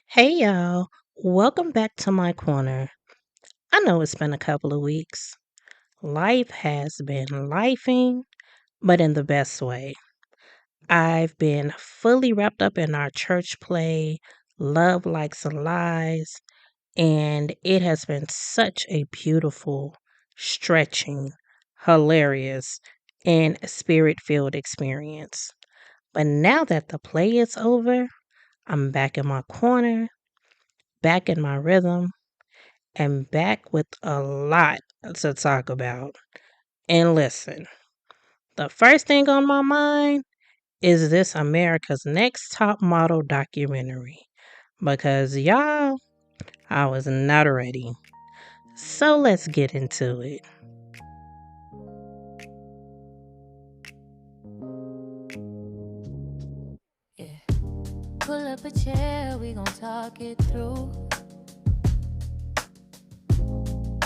Hey y'all, welcome back to my corner. I know it's been a couple of weeks. Life has been lifing, but in the best way. I've been fully wrapped up in our church play, Love Likes Lies, and it has been such a beautiful, stretching, hilarious, and spirit filled experience. But now that the play is over, I'm back in my corner, back in my rhythm and back with a lot to talk about. And listen, the first thing on my mind is this America's Next Top Model documentary. Because y'all, I was not ready. So let's get into it. Yeah. Pull up a chair, we gon' talk it through.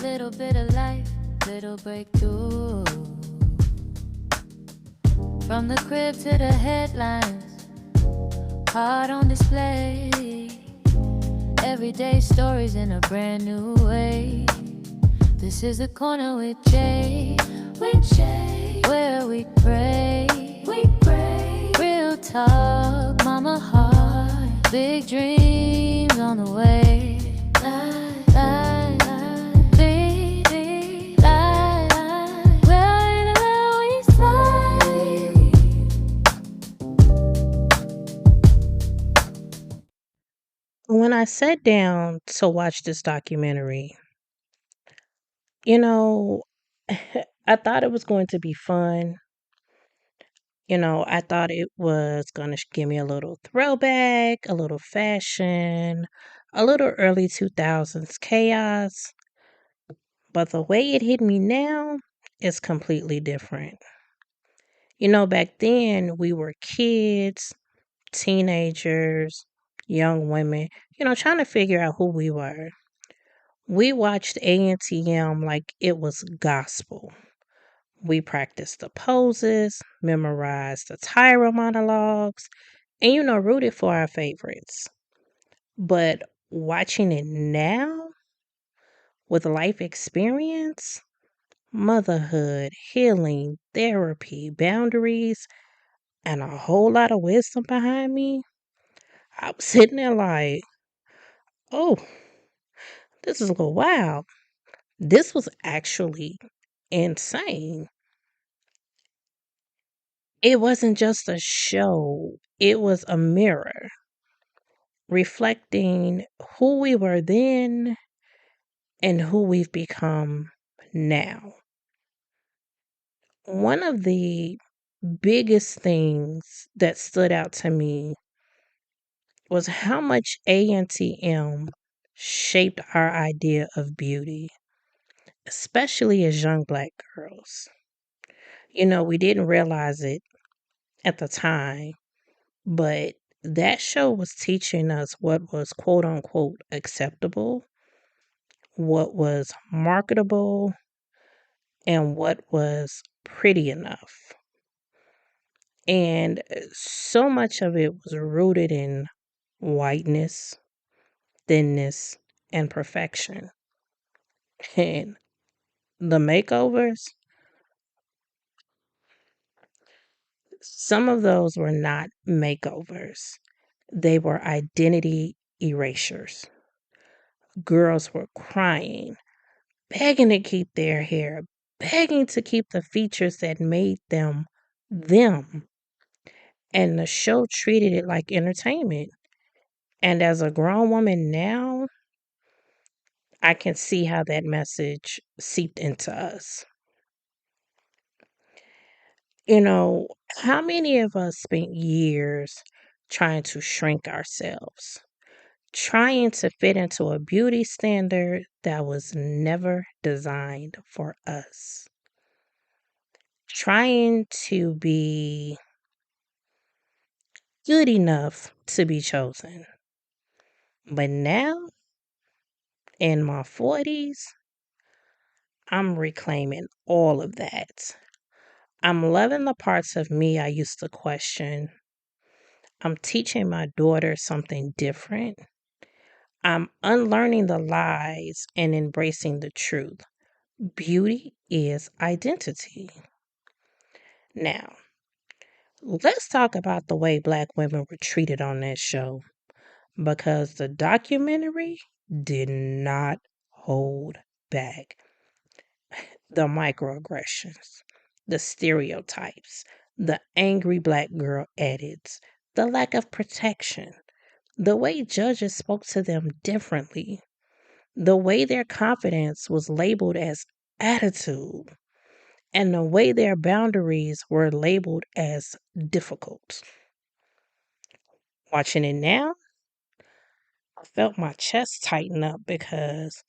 Little bit of life, little breakthrough. From the crib to the headlines, heart on display. Everyday stories in a brand new way. This is the corner with Jay, where we pray, real talk, mama heart, big dreams on the way. When I sat down to watch this documentary, you know, I thought it was going to be fun. I thought it was going to give me a little throwback, a little fashion, a little early 2000s chaos. But the way it hit me now is completely different. Back then we were kids, teenagers, young women, trying to figure out who we were. We watched A&TM like it was gospel. We practiced the poses, memorized the Tyra monologues, and rooted for our favorites. But watching it now with life experience, motherhood, healing, therapy, boundaries, and a whole lot of wisdom behind me, I was sitting there like, oh, this is a little wild. This was actually insane. It wasn't just a show, it was a mirror reflecting who we were then and who we've become now. One of the biggest things that stood out to me was how much A&TM shaped our idea of beauty, especially as young Black girls. We didn't realize it at the time, but that show was teaching us what was quote unquote acceptable, what was marketable, and what was pretty enough. And so much of it was rooted in whiteness, thinness, and perfection. And the makeovers, some of those were not makeovers, they were identity erasures. Girls were crying, begging to keep their hair, begging to keep the features that made them them. And the show treated it like entertainment. And as a grown woman now, I can see how that message seeped into us. How many of us spent years trying to shrink ourselves, trying to fit into a beauty standard that was never designed for us, trying to be good enough to be chosen? But now, in my 40s, I'm reclaiming all of that. I'm loving the parts of me I used to question. I'm teaching my daughter something different. I'm unlearning the lies and embracing the truth. Beauty is identity. Now, let's talk about the way Black women were treated on that show because the documentary did not hold back. The microaggressions, the stereotypes, the angry Black girl edits, the lack of protection, the way judges spoke to them differently, the way their confidence was labeled as attitude, and the way their boundaries were labeled as difficult. Watching it now, I felt my chest tighten up because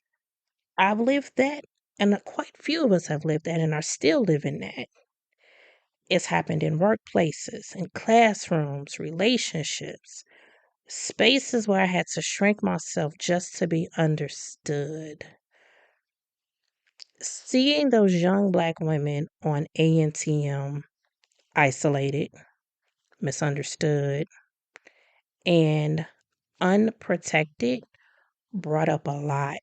I've lived that, and quite few of us have lived that and are still living that. It's happened in workplaces, in classrooms, relationships, spaces where I had to shrink myself just to be understood. Seeing those young Black women on A&TM isolated, misunderstood, and unprotected brought up a lot.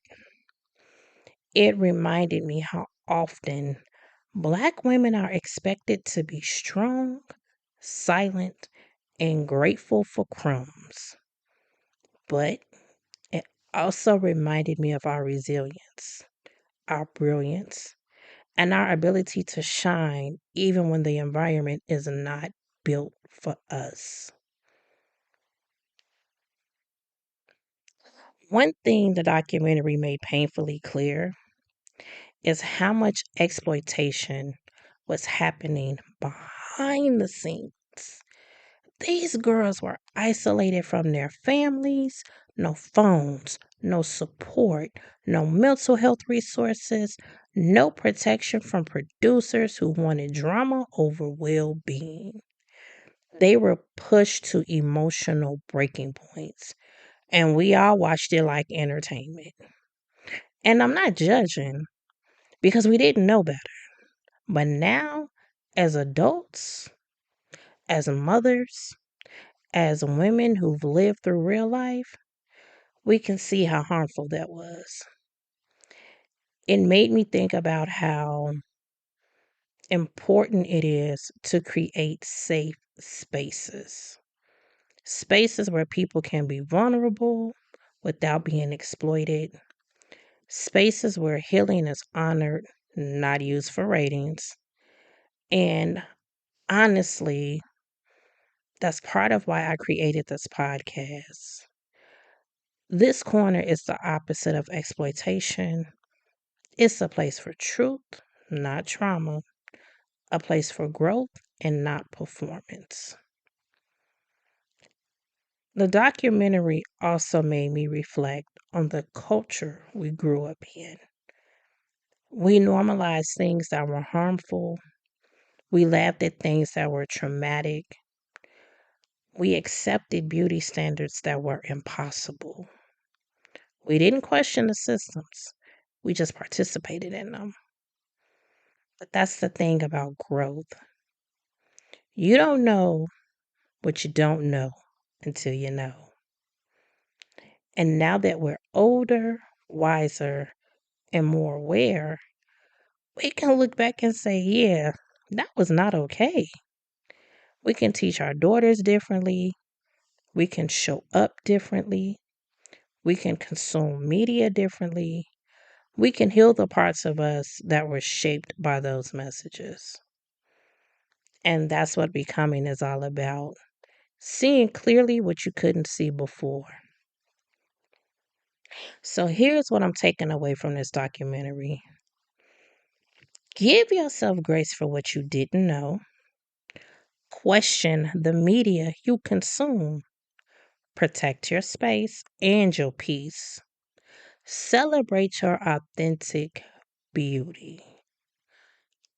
It reminded me how often Black women are expected to be strong, silent, and grateful for crumbs. But it also reminded me of our resilience, our brilliance, and our ability to shine even when the environment is not built for us. One thing the documentary made painfully clear is how much exploitation was happening behind the scenes. These girls were isolated from their families, no phones, no support, no mental health resources, no protection from producers who wanted drama over well being. They were pushed to emotional breaking points, and we all watched it like entertainment. And I'm not judging because we didn't know better. But now, as adults, as mothers, as women who've lived through real life, we can see how harmful that was. It made me think about how important it is to create safe spaces. Spaces where people can be vulnerable without being exploited. Spaces where healing is honored, not used for ratings. And honestly, that's part of why I created this podcast. This corner is the opposite of exploitation. It's a place for truth, not trauma, a place for growth and not performance. The documentary also made me reflect on the culture we grew up in. We normalized things that were harmful, we laughed at things that were traumatic, we accepted beauty standards that were impossible. We didn't question the systems, we just participated in them. But that's the thing about growth. You don't know what you don't know until you know. And now that we're older, wiser, and more aware, we can look back and say, yeah, that was not okay. We can teach our daughters differently. We can show up differently. We can consume media differently. We can heal the parts of us that were shaped by those messages. And that's what becoming is all about. Seeing clearly what you couldn't see before. So here's what I'm taking away from this documentary. Give yourself grace for what you didn't know. Question the media you consume. Protect your space and your peace. Celebrate your authentic beauty.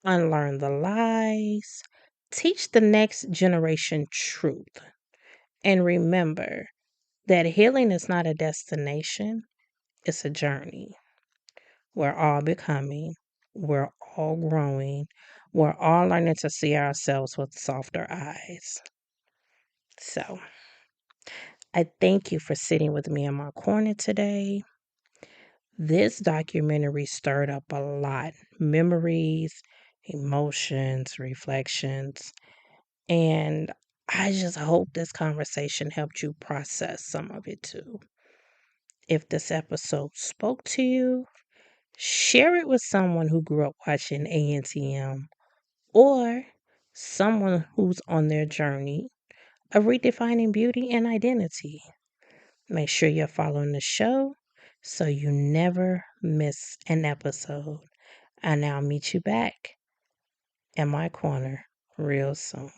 Unlearn the lies. Teach the next generation truth. And remember that healing is not a destination, it's a journey. We're all becoming, we're all growing, we're all learning to see ourselves with softer eyes. So, I thank you for sitting with me in my corner today. This documentary stirred up a lot: memories, emotions, reflections, and I just hope this conversation helped you process some of it too. If this episode spoke to you, share it with someone who grew up watching ANTM or someone who's on their journey of redefining beauty and identity. Make sure you're following the show so you never miss an episode. And I'll meet you back in my corner real soon.